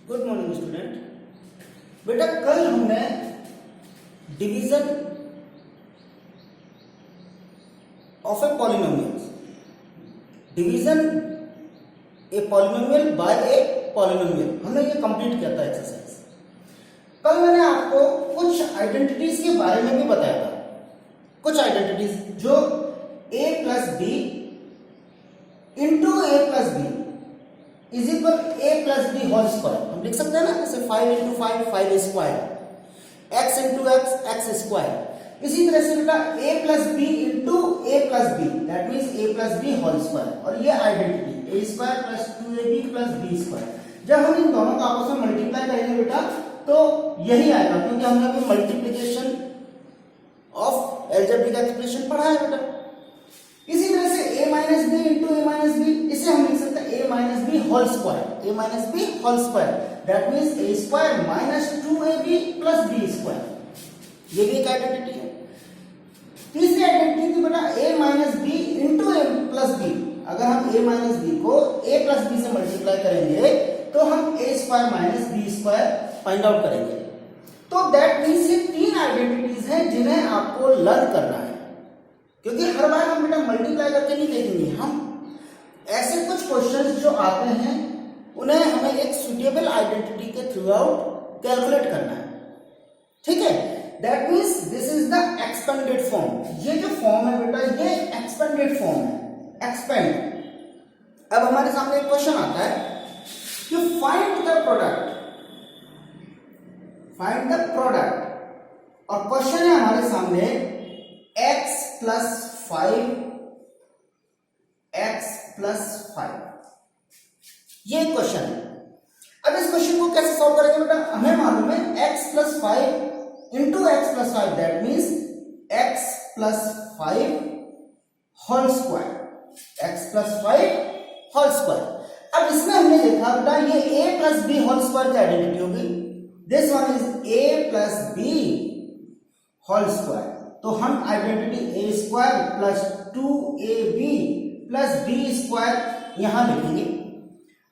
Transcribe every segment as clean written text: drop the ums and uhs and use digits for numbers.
Good morning student. बेटा कल हमने division of a polynomial, division a polynomial bye a polynomial, हमने ये कंप्लीट किया था एक्सरसाइज। कल मैंने आपको कुछ आइडेंटिटीज के बारे में भी बताया था, कुछ आइडेंटिटीज जो a plus b into a plus b is equal a plus b whole square. हम लिख सकते हैं ना, जैसे 5 into 5 5 square, x into x square. इसी तरह से बेटा a plus b into a plus b, that means a plus b whole square. और ये identity a square plus 2ab plus b square, जब हम इन दोनों का आपस में मल्टीप्लाई करेंगे बेटा तो यही आएगा, क्योंकि हमने अभी मल्टीप्लीकेशन ऑफ अलजेब्रिक एक्सप्रेशन पढ़ा है बेटा। इसी तरह से a minus b into a minus b, इसे हम लिख सकते हैं a minus b whole square, a minus b whole square, that means a square minus 2ab plus b square. ये भी एक आइडेंटिटी है। तीसरी आइडेंटिटी थी बेटा a minus b into a plus b. अगर हम a माइनस बी को a प्लस बी से मल्टीप्लाई करेंगे तो हम a square minus b square find out करेंगे। तो दैट मीन्स ये तीन आइडेंटिटीज हैं जिन्हें आपको लर्न करना है, क्योंकि हर बार हम बेटा मल्टीप्लाई करके नहीं देखेंगे। हम ऐसे कुछ क्वेश्चंस जो आते हैं उन्हें हमें एक सुटेबल आइडेंटिटी के थ्रू आउट कैलकुलेट करना है, ठीक है। That means this is the expanded form. ये जो फॉर्म है बेटा ये एक्सपेंडेड फॉर्म है, एक्सपेंड। अब हमारे सामने एक क्वेश्चन आता है कि find the product, find the product, और क्वेश्चन है हमारे सामने x प्लस 5 x प्लस 5, ये क्वेश्चन है। अब इस क्वेश्चन को कैसे सॉल्व करेंगे बेटा, हमें मालूम है x plus 5 into x plus 5, that means x plus 5 whole square, x plus 5 whole square. अब इसमें हमने देखा बेटा ये a plus b whole square की आइडेंटिटी होगी, this one is a plus b whole square. तो हम identity a square plus 2ab plus b square यहां लिखेंगे,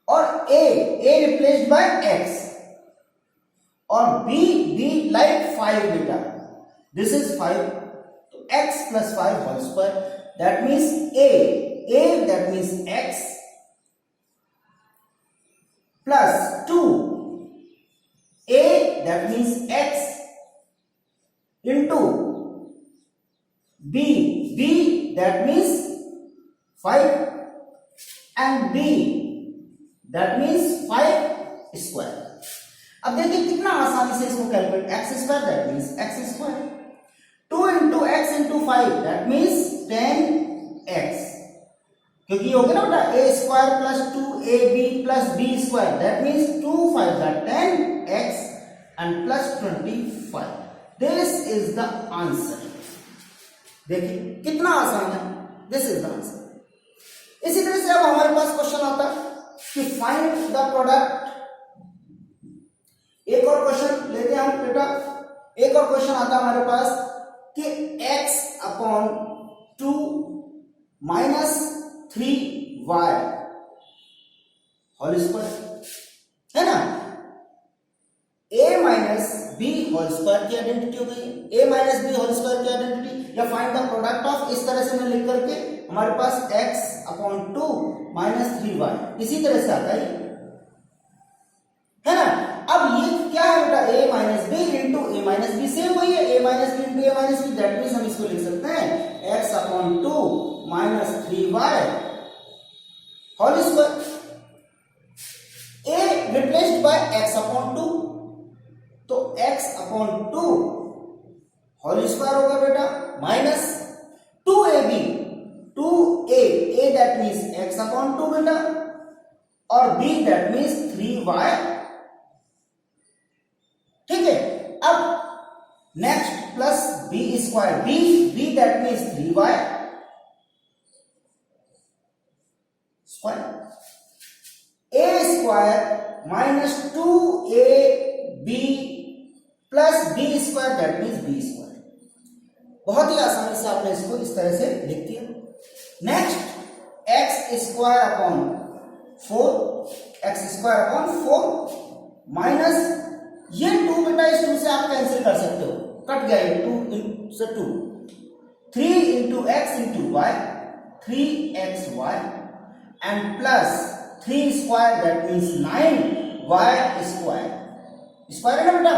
और a रिप्लेस्ड बाय x और b लाइक 5 बेटा, दिस इज 5, तो x plus 5 whole square, that means a that means x plus 2a that means x into b that means 5 and b that means 5 square। अब देखिए कितना आसानी से इसको calculate, x square that means x square, 2 into x into 5 that means 10x, क्योंकि ये हो गया ना बेटा a square plus 2ab plus b square, that means 2 5 that 10x and plus 25। This is the answer. देखिए कितना आसान है, दिस इज द आंसर। इसी तरह से अब हमारे पास क्वेश्चन आता है कि फाइंड द प्रोडक्ट। एक और क्वेश्चन लेते हैं हम बेटा, एक और क्वेश्चन आता है हमारे पास कि x upon 2 minus 3y whole square, है ना। a minus b whole square की आइडेंटिटी हो गई, a minus b whole square की आइडेंटिटी, या फाइंड द प्रोडक्ट ऑफ, इस तरह से मैं लिख करके हमारे पास x अपॉन 2 माइनस 3y, इसी तरह से आता है ना। अब ये क्या है बेटा a minus b into a minus b, same वही है, a minus b into a minus b, that means हम इसको लिख सकते हैं x upon 2 minus 3y whole square. a replaced by x upon 2, तो x अपॉन 2 होल स्क्वायर होगा बेटा, minus 2ab, 2a that means x upon 2 बेटा, और b दैट मीन्स 3y, ठीक है। अब next plus b square, b that means 3y square, a square minus 2ab plus b square that means b square. बहुत ही आसानी से आपने इसको इस तरह से लिख दिया। Next x square upon 4, x square upon 4 minus ये 2 बेटा इस 2 से आप कैंसिल कर सकते हो, कट गया ये 2 से 2, 3 into x into y, 3xy and plus 3 square that means 9y square, square है ना बेटा,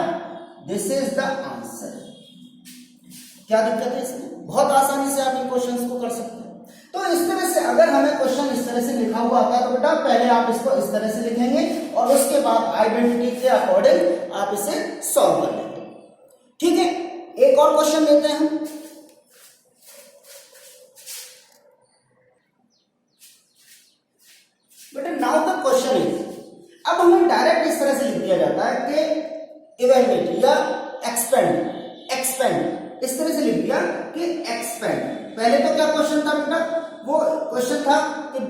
दिस इज द आंसर। क्या दिक्कत है इसमें? बहुत आसानी से आप इन क्वेश्चंस को कर सकते हैं। तो इस तरह से अगर हमें क्वेश्चन इस तरह से लिखा हुआ आता है तो बेटा पहले आप इसको इस तरह से लिखेंगे और उसके बाद आइडेंटिटी के अकॉर्डिंग आप इसे सॉल्व कर लेंगे। ठीक है, एक और क्वेश्चन लेते हैं हम। बेटा नाउ द क्वेश्चन इज, अब हमें डायरेक्ट इस तरह से लिख दिया जाता है कि इवैल्यूएट या एक्सपेंड इस तरह से लिख दिया कि एक्सपेंड। पहले तो क्या क्वेश्चन था बेटा, वो क्वेश्चन था कि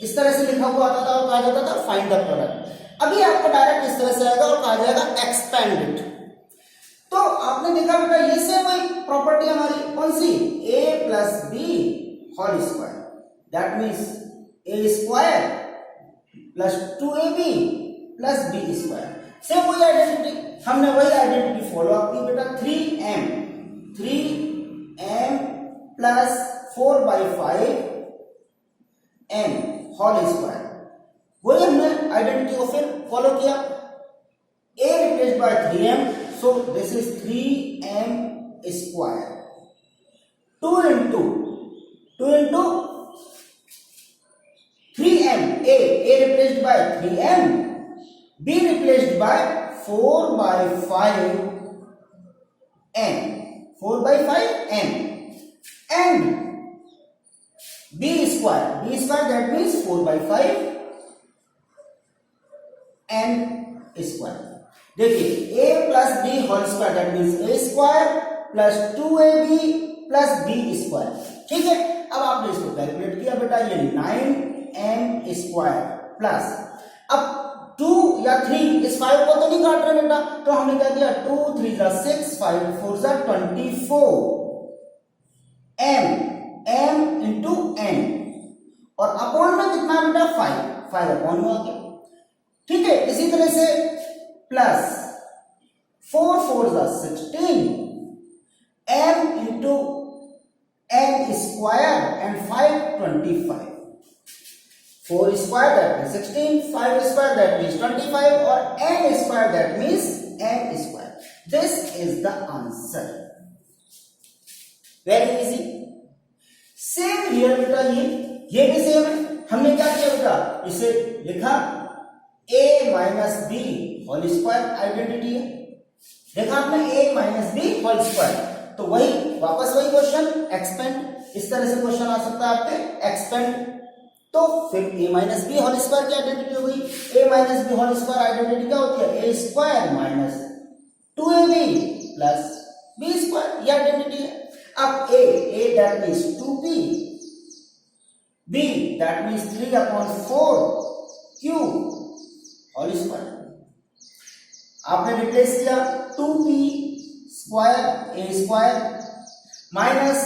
इस तरह से लिखा हुआ आता था और कहा जाता था फाइंड द प्रोडक्ट। अभी आपको डायरेक्ट इस तरह से आएगा और कहा जाएगा एक्सपेंड इट। तो आपने देखा बेटा ये से कोई प्रॉपर्टी हमारी कौन सी, a plus b whole square, that means a square plus 2ab plus b square. Same वही आइडेंटिटी, हमने वही आइडेंटिटी फॉलो अप की बेटा, 3m plus 4/5 m whole square, वही हमने आइडेंटिटी को फिर फॉलो किया। a replaced bye 3m, so this is 3m square, 2 into 3m, a replaced by 3m, b replaced by 4/5 m, 4/5 m, and b square that means 4/5 m square। देखिए a plus b whole square that means a square plus 2ab plus b square. ठीक है, अब आपने इसको calculate किया बेटा, ये 9m square plus, अब 2 या 3 इस 5 को तो नहीं काट रहे बेटा, तो हमने क्या किया, 2 3 6 5 4 24 m इंटू n, और अपॉन में कितना बेटा 5 अपॉन में आ गया। ठीक है, इसी तरह से plus 4 4 16 m into n square and 5 25, 4 square that means 16, 5 square that means 25 और n square that means m square. This is the answer, very easy. Same here बेटा, ये भी सेम है। हमने क्या किया बेटा, इसे लिखा a minus b whole square, identity है, देखा आपने a minus b whole square, तो वही वापस वही क्वेश्चन एक्सपेंड, इस तरह से क्वेश्चन आ सकता है आपके एक्सपेंड। तो फिर a minus b whole square की आइडेंटिटी हो गई, a minus b whole square identity क्या होती है, a square minus 2ab plus b square, ये आइडेंटिटी है। अब a that means 2p, b that means 3/4 q whole square, आपने रिप्लेस किया 2p square a square minus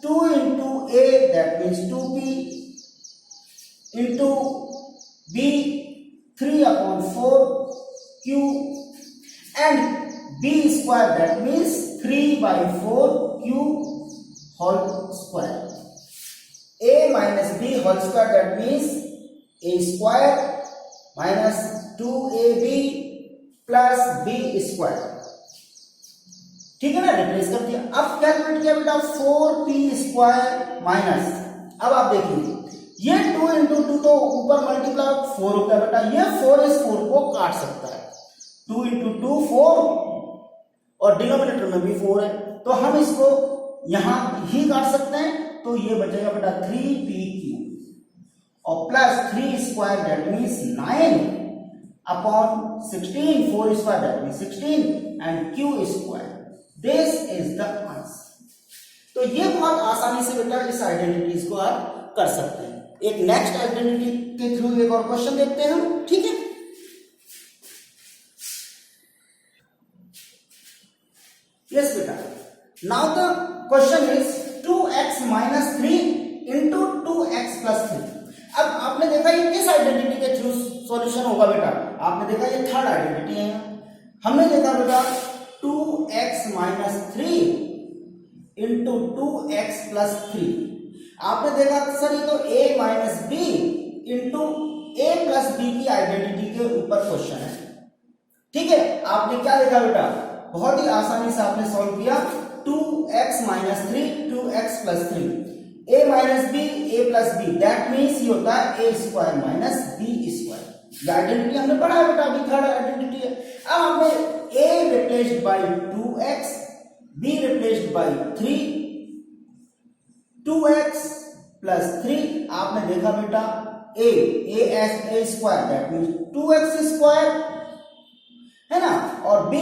2 into a that means 2p into b 3/4 q and b square that means 3/4 q whole square, a minus b whole square that means a square minus 2ab plus b square. ठीक है ना, replace कर दिया। अब calculate किया बेटा 4p square minus, अब आप देखिए ये 2 इंटू 2 तो ऊपर मल्टीप्लाई 4 होता है बेटा, ये 4 इस 4 को काट सकता है, 2 इंटू 2 4 और डिनोमिनेटर में भी 4 है, तो हम इसको यहां ही काट सकते हैं, तो ये बचेगा बेटा 3pq और plus 3 square that means 9 upon 16, 4 square that means 16 and q square. This is the answer. तो ये बहुत आसानी से बेटा इस आइडेंटिटीज को आप कर सकते हैं। एक नेक्स्ट आइडेंटिटी के थ्रू एक और क्वेश्चन देखते हैं हम। ठीक है, यस बेटा, now the question is 2x minus 3 into 2x plus 3। अब आपने देखा ये किस आइडेंटिटी के थ्रू सॉल्यूशन होगा बेटा? आपने देखा ये थर्ड आइडेंटिटी है। हमने देखा बेटा 2x minus 3 into 2x plus 3। आपने देखा सर ये तो a minus b into a plus b की आइडेंटिटी के ऊपर क्वेश्चन है। ठीक है, आपने क्या देखा बेटा? बहुत ही आसानी से आपने सॉल्व किया। 2x minus 3 2x plus 3, a minus b a plus b, that means ये होता है a square minus b square. ये आइडेंटिटी हमने पढ़ा है बेटा, अभी थर्ड आइडेंटिटी है। अब हमने a replaced by 2x, b replaced by 3, 2x plus 3। आपने देखा बेटा a as a square, that means 2x square है ना, और b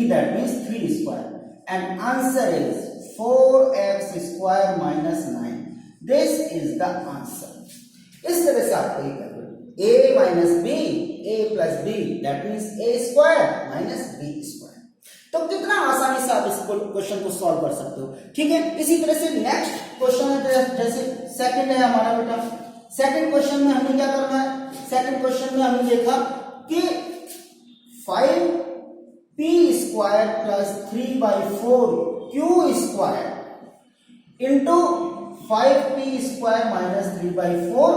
that means 3 square, and answer is 4x square minus 9। This is the answer. इस तरह से आपको ये करना है, a minus b a plus b, that means a square minus b square. तो कितना आसानी से आप इस क्वेश्चन को सॉल्व कर सकते हो। ठीक है, इसी तरह से नेक्स्ट क्वेश्चन है, जैसे सेकंड है हमारा बेटा। सेकंड क्वेश्चन में हमें क्या करना है? सेकंड क्वेश्चन में हमने देखा कि 5p square plus 3/4 q square into 5p square minus 3/4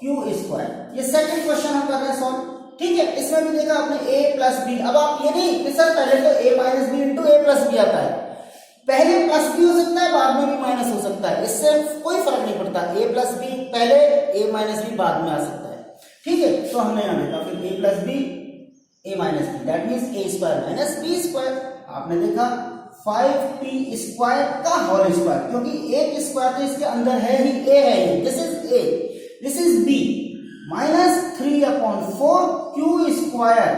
q square, ये सेकंड क्वेश्चन हम कर रहे हैं सॉल्व। ठीक है, इसमें भी देखा आपने a प्लस बी। अब आप ये नहीं कि सर पहले तो a minus b into a plus b आता है, पहले प्लस बी हो सकता है बाद में भी माइनस हो सकता है, इससे कोई फर्क नहीं पड़ता। a प्लस बी पहले, a माइनस बी बाद में आ सकता है। ठीक है, तो हमने यहाँ देखा फिर a plus b a minus b, that means a square minus b square. आपने देखा 5p स्क्वायर का होल स्क्वायर, क्योंकि एक स्क्वायर तो इसके अंदर है ही, a है ही, this is a, this is b, minus 3/4 q square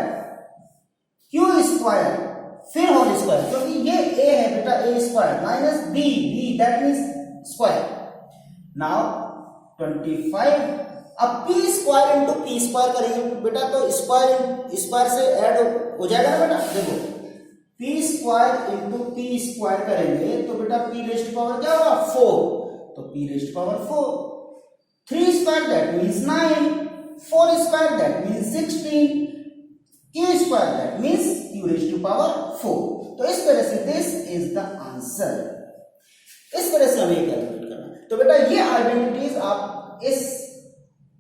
फिर होल स्क्वायर, क्योंकि ये a है बेटा, a square minus b that means square. Now 25, अब p square into p square करेंगे बेटा, तो स्क्वायर से ऐड हो जाएगा ना बेटा। देखो p square into p square करेंगे तो बेटा p रेस्ट पावर क्या होगा? 4, तो p raised power 4, 3 square that means 9, 4 square that means 16, q square that means q raised to power 4। तो इस तरह से दिस इज द आंसर। इस तरह से हमें कैलकुलेट करना है। तो बेटा ये आइडेंटिटीज आप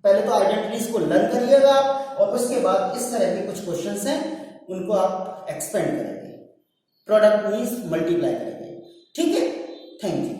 पहले तो आइडेंटिटीज को लर्न करिएगा आप, और उसके बाद इस तरह के कुछ क्वेश्चंस हैं उनको आप एक्सपेंड करेंगे, प्रोडक्ट मीन्स मल्टीप्लाई करेंगे। ठीक है, थैंक यू।